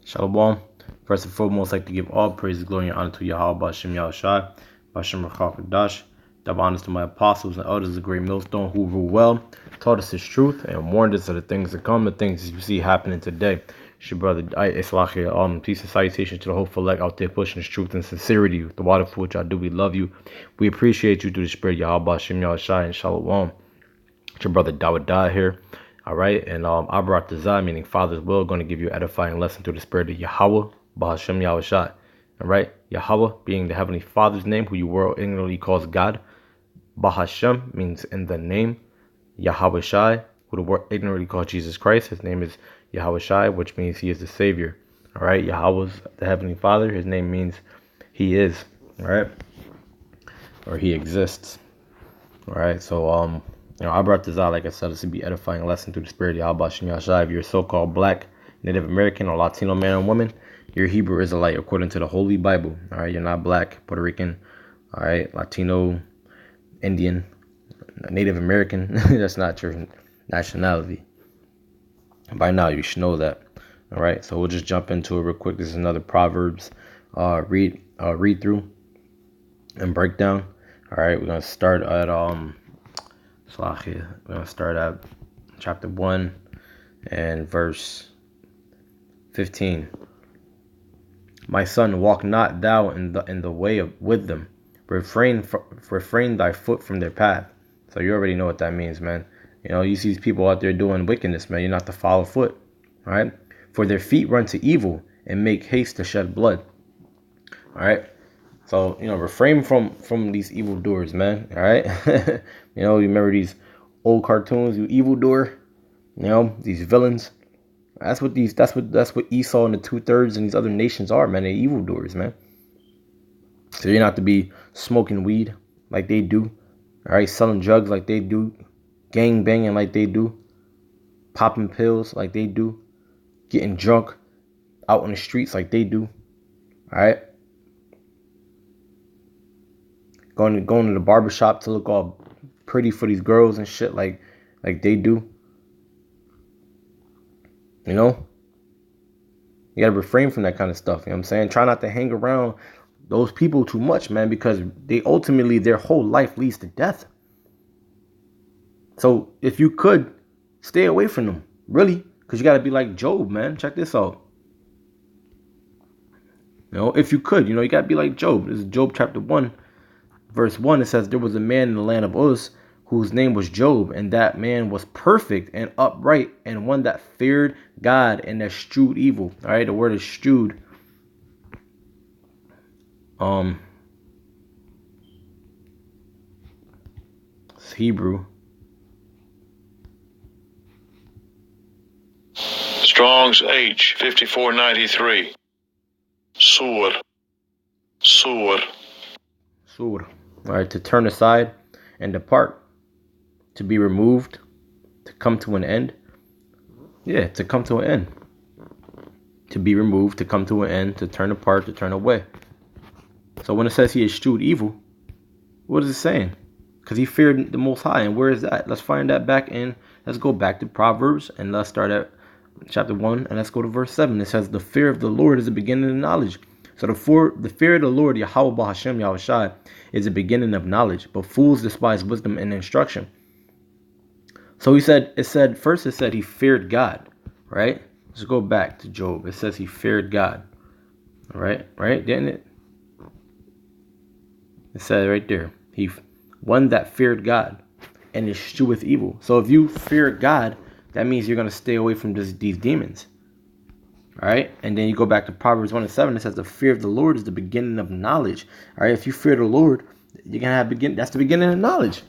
Shalom. First and foremost, I'd like to give all praise, glory, and honor to Yahweh, Bashem Yahushai, Bashem Rachakadash. Double honors to my apostles and elders of the great millstone who rule well, taught us his truth, and warned us of the things to come, the things you see happening today. It's your brother, Islachia. Peace and salutation to the hopeful elect out there pushing his truth and sincerity. The water for which I do, we love you. We appreciate you through the spirit, Yahweh, Bashem Yahushai, and Shalom. It's your brother Dawud here. All right, and I brought the Zah, meaning Father's will, going to give you an edifying lesson through the spirit of Yahweh, Bahashem Yahushai. All right, Yahweh being the Heavenly Father's name, who you world ignorantly calls God. Bahashem means in the name. Yahweh Shai, who the world ignorantly calls Jesus Christ. His name is Yahweh Shai, which means he is the Savior. All right, Yahweh's the Heavenly Father. His name means he is. All right, or he exists. All right, so I brought this out, like I said, this to be edifying lesson through the spirit of Yahweh Shem Yahshai. If you're a so-called black, Native American, or Latino man or woman, you're Hebrew Israelite according to the Holy Bible. All right, you're not black, Puerto Rican, all right, Latino, Indian, Native American. That's not your nationality. By now, you should know that. All right, so we'll just jump into it real quick. This is another Proverbs read through and breakdown. All right, we're gonna start at we're going to start at chapter 1 and verse 15. My son, walk not thou in the way with them. Refrain thy foot from their path. So you already know what that means, man. You know, you see these people out there doing wickedness, man. You're not to follow foot, right? For their feet run to evil and make haste to shed blood. All right. So, refrain from these evildoers, man. All right. You remember these old cartoons, you evildoer, these villains. That's what Esau and the 2/3 and these other nations are, man. They're evildoers, man. So you're not to be smoking weed like they do. All right. Selling drugs like they do. Gang banging like they do. Popping pills like they do. Getting drunk out on the streets like they do. All right. Going to the barbershop to look all pretty for these girls and shit like they do. You gotta refrain from that kind of stuff. You know what I'm saying? Try not to hang around those people too much, man, because they ultimately, their whole life leads to death. So if you could, stay away from them, really, because you gotta be like Job, man. Check this out. If you could, you gotta be like Job. This is Job chapter 1. Verse 1, it says, there was a man in the land of Uz whose name was Job, and that man was perfect and upright, and one that feared God and eschewed evil. All right, the word is eschewed. It's Hebrew. Strong's H 5493. Sur. All right, to turn aside and depart, to be removed, to come to an end. Yeah, to come to an end. To be removed, to come to an end, to turn apart, to turn away. So when it says he eschewed evil, what is it saying? Because he feared the Most High. And where is that? Let's find that let's go back to Proverbs, and let's start at chapter 1, and let's go to verse 7. It says, the fear of the Lord is the beginning of knowledge. So the fear of the Lord, Yahweh Bahashem Yahushai, is the beginning of knowledge, but fools despise wisdom and instruction. So first it said he feared God, right? Let's go back to Job. It says he feared God. All right, didn't it? It said right there, one that feared God and escheweth evil. So if you fear God, that means you're going to stay away from these demons. All right. And then you go back to Proverbs 1 and 7. It says the fear of the Lord is the beginning of knowledge. All right. If you fear the Lord, you're going to have that's the beginning of knowledge.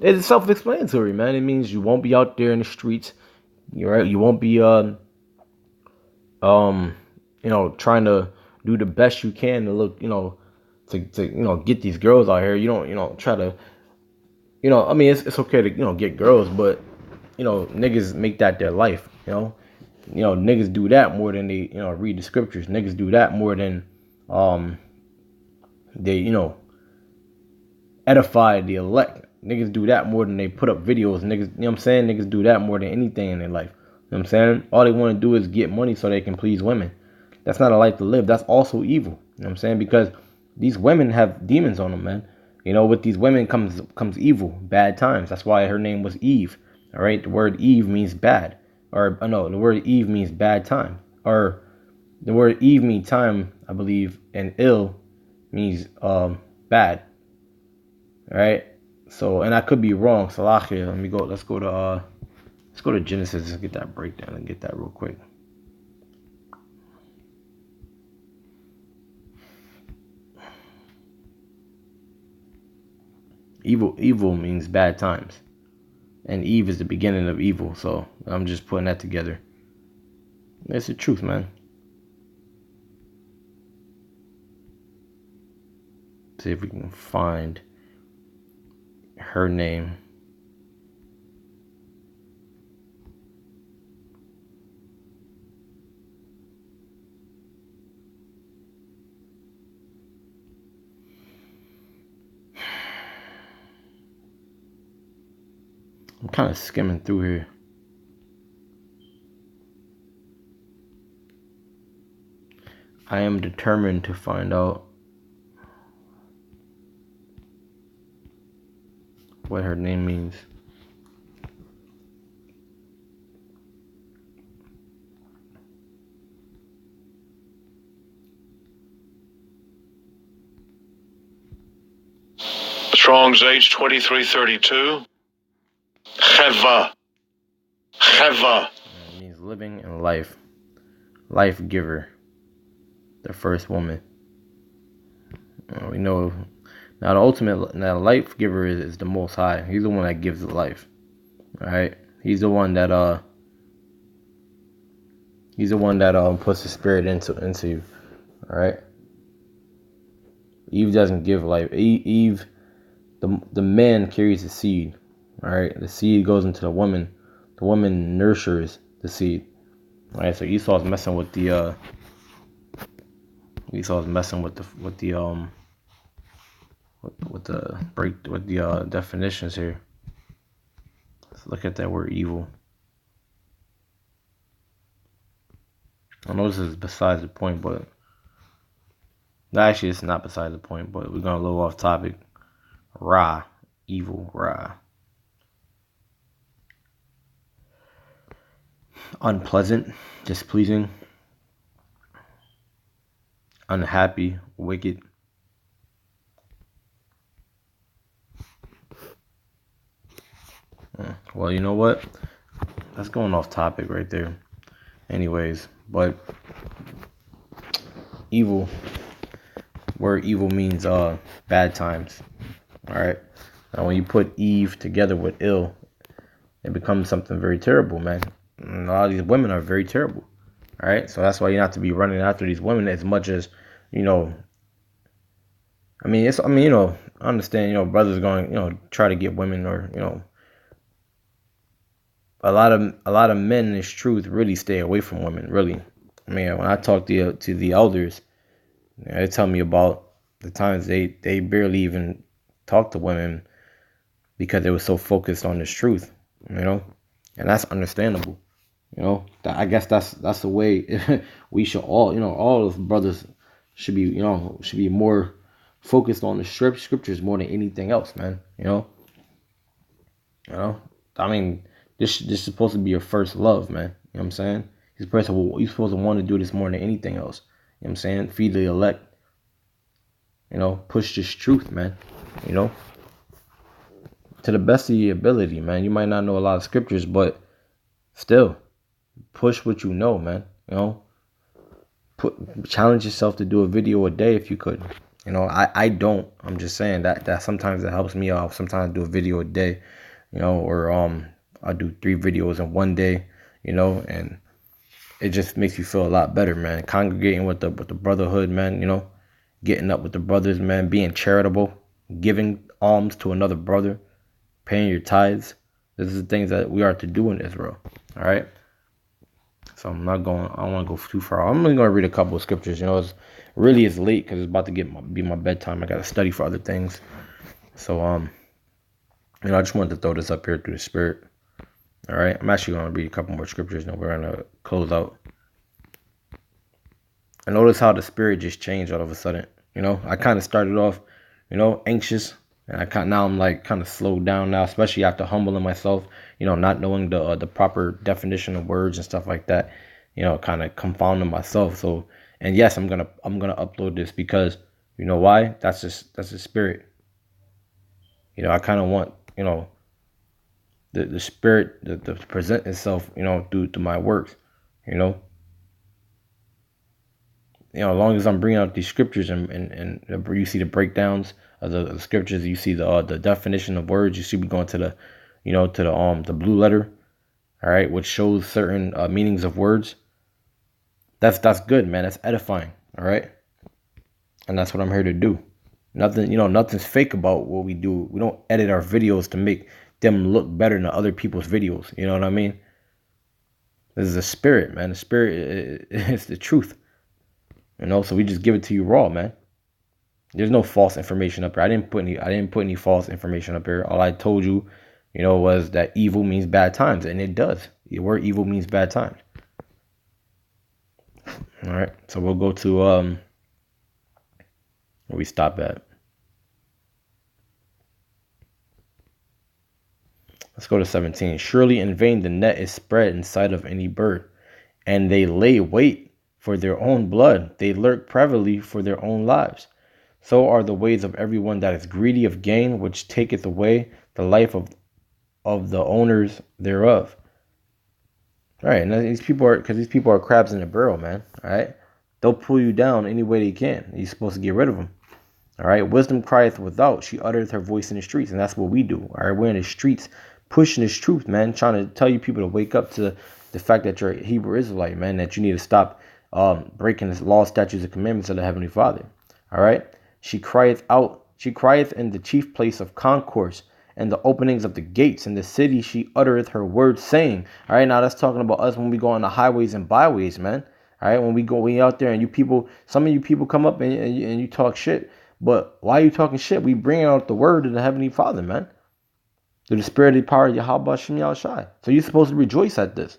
It's self-explanatory, man. It means you won't be out there in the streets. You won't be, trying to do the best you can to look, to get these girls out here. You don't, try to, it's okay to, get girls, but, niggas make that their life, niggas do that more than they, read the scriptures. Niggas do that more than, they, edify the elect. Niggas do that more than they put up videos. Niggas, you know what I'm saying? Niggas do that more than anything in their life. You know what I'm saying? All they want to do is get money so they can please women. That's not a life to live. That's also evil. You know what I'm saying? Because these women have demons on them, man. You know, with these women comes evil, bad times. That's why her name was Eve. All right, the word Eve means bad, or no, the word Eve means bad time, or the word Eve means time, I believe, and ill means bad. All right. So, and I could be wrong. Salakia. Let me go. Let's go to Genesis and get that breakdown and get that real quick. Evil means bad times, and Eve is the beginning of evil. So I'm just putting that together. It's the truth, man. See if we can find her name. I'm kind of skimming through here. I am determined to find out what her name means. Strong's H2332. Cheva. Cheva. It means living in life. Life giver. The first woman. We know now the ultimate life giver is the Most High. He's the one that gives the life. All right. He's the one that puts the spirit into you. All right. Eve doesn't give life. Eve, the man carries the seed. All right. The seed goes into the woman. The woman nurtures the seed. All right. So Esau's messing with the definitions here. Let's look at that word evil. I know this is besides the point, but actually it's not besides the point, but we're going a little off topic. Ra, evil, Ra. Unpleasant, displeasing, unhappy, wicked. Well, you know what? That's going off topic right there. Anyways, but evil, word evil means bad times. All right. Now when you put Eve together with ill, it becomes something very terrible, man. And a lot of these women are very terrible. All right. So that's why you have to be running after these women as much as, you know. I understand, brothers going, try to get women, or, a lot of men in this truth really stay away from women, really. I mean, when I talk to the elders, they tell me about the times they barely even talk to women because they were so focused on this truth, and that's understandable. I guess that's the way we should all of brothers should be more focused on the scriptures more than anything else, man. I mean, this is supposed to be your first love, man. You know what I'm saying? You're supposed to want to do this more than anything else. You know what I'm saying? Feed the elect. Push this truth, man. To the best of your ability, man. You might not know a lot of scriptures, but still, push what you know, man. Challenge yourself to do a video a day if you could. I don't. I'm just saying that sometimes it helps me out. Sometimes I do a video a day, or I'll do 3 videos in one day, and it just makes you feel a lot better, man. Congregating with the brotherhood, man, getting up with the brothers, man, being charitable, giving alms to another brother, paying your tithes. This is the things that we are to do in Israel. All right. So I don't want to go too far. I'm only going to read a couple of scriptures. It's late because it's about to be my bedtime. I got to study for other things. So, I just wanted to throw this up here through the spirit. All right. I'm actually going to read a couple more scriptures. We're going to close out. And notice how the spirit just changed all of a sudden. You know, I kind of started off, you know, anxious, and now I'm like kind of slowed down now, especially after humbling myself. You know, not knowing the proper definition of words and stuff like that. You know, kind of confounding myself. So, and yes, I'm gonna upload this because you know why? That's the spirit. You know, I kind of want, you know, the spirit to present itself, you know, through my works. You know, as long as I'm bringing out these scriptures and you see the breakdowns of the scriptures, you see the definition of words. You see me going to the, you know, to the blue letter, all right, which shows certain meanings of words. That's good, man. That's edifying, all right, and that's what I'm here to do. Nothing, you know, nothing's fake about what we do. We don't edit our videos to make them look better than other people's videos. You know what I mean? This is the spirit, man. The spirit is the truth. You know, so we just give it to you raw, man. There's no false information up here. I didn't put any false information up here. All I told you, you know, was that evil means bad times, and it does. The word evil means bad times. All right, so we'll go to where we stop at. Let's go to 17. Surely in vain the net is spread in sight of any bird, and they lay wait for their own blood. They lurk privily for their own lives. So are the ways of everyone that is greedy of gain, which taketh away the life of the owners thereof. All right, and these people are crabs in a barrel, man. All right, they'll pull you down any way they can. You're supposed to get rid of them. All right, wisdom crieth without; she uttereth her voice in the streets, and that's what we do. All right, we're in the streets pushing this truth, man, trying to tell you people to wake up to the fact that you're a Hebrew Israelite, man, that you need to stop breaking the law, statutes, and commandments of the Heavenly Father. All right. She crieth in the chief place of concourse, and the openings of the gates. In the city she uttereth her words, saying, all right, now that's talking about us when we go on the highways and byways, man. All right, when we out there and you people, some of you people come up and you talk shit. But why are you talking shit? We bringing out the word of the Heavenly Father, man. Through the spirit and power of Yahweh Shem Yahushai. So you're supposed to rejoice at this.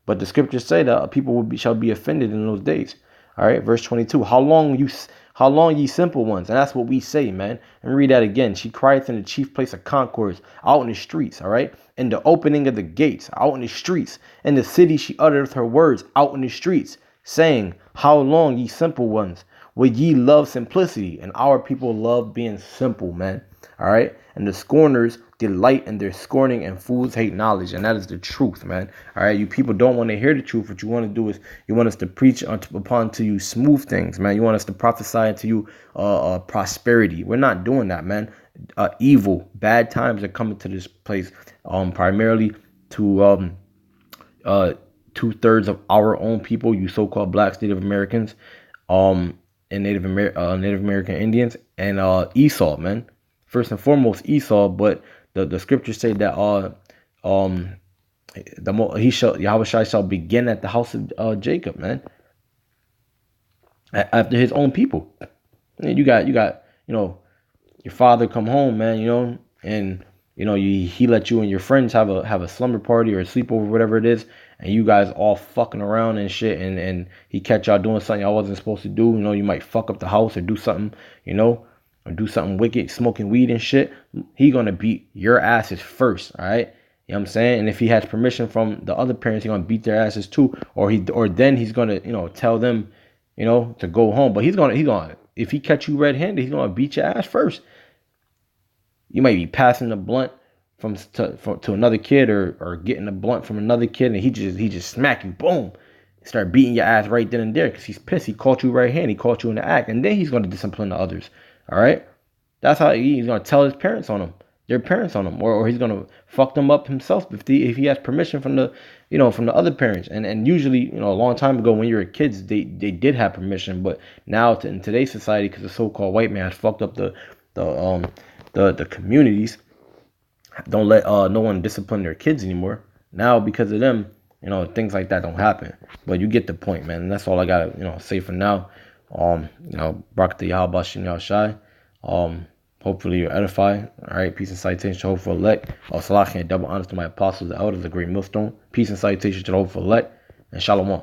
But the scriptures say that people shall be offended in those days. All right, verse 22. How long, ye simple ones? And that's what we say, man. And read that again. She crieth in the chief place of concourse, out in the streets, all right? In the opening of the gates, out in the streets. In the city she uttereth her words, out in the streets, saying, how long, ye simple ones? Will ye love simplicity? And our people love being simple, man. All right. And the scorners delight in their scorning, and fools hate knowledge. And that is the truth, man. All right. You people don't want to hear the truth. What you want to do is you want us to preach upon to you smooth things, man. You want us to prophesy to you prosperity. We're not doing that, man. Evil, bad times are coming to this place primarily to 2/3 of our own people, you so-called blacks, Native Americans, and Native American Indians, and Esau, man. First and foremost, Esau, but the scriptures say that Yahweh shall begin at the house of Jacob, man, after his own people. And you got your father come home, man, and he let you and your friends have a slumber party or a sleepover, whatever it is, and you guys all fucking around and shit, and he catch y'all doing something y'all wasn't supposed to do. You might fuck up the house or do something, or do something wicked, smoking weed and shit. He gonna beat your asses first, all right? You know what I'm saying? And if he has permission from the other parents, he gonna beat their asses too, or then he's gonna tell them to go home. But he's gonna if he catch you red-handed, he's gonna beat your ass first. You might be passing the blunt to another kid, or getting a blunt from another kid, and he just smack you, boom, start beating your ass right then and there because he's pissed. He caught you right-handed, he caught you in the act, and then he's gonna discipline the others. All right, that's how he's gonna tell his parents on him, their parents on him, or he's gonna fuck them up himself if he has permission from the other parents. And usually, a long time ago when you were kids, they did have permission, but now in today's society, because the so-called white man has fucked up the communities, don't let no one discipline their kids anymore. Now because of them, things like that don't happen. But you get the point, man. And that's all I gotta say for now. Barak to Yahweh Shem Yahushai. Hopefully you're edified. All right, peace and salutation to the hopeful elect. Salach and double honors to my apostles, the elders, the great millstone. Peace and salutation to the hopeful elect, and shalom.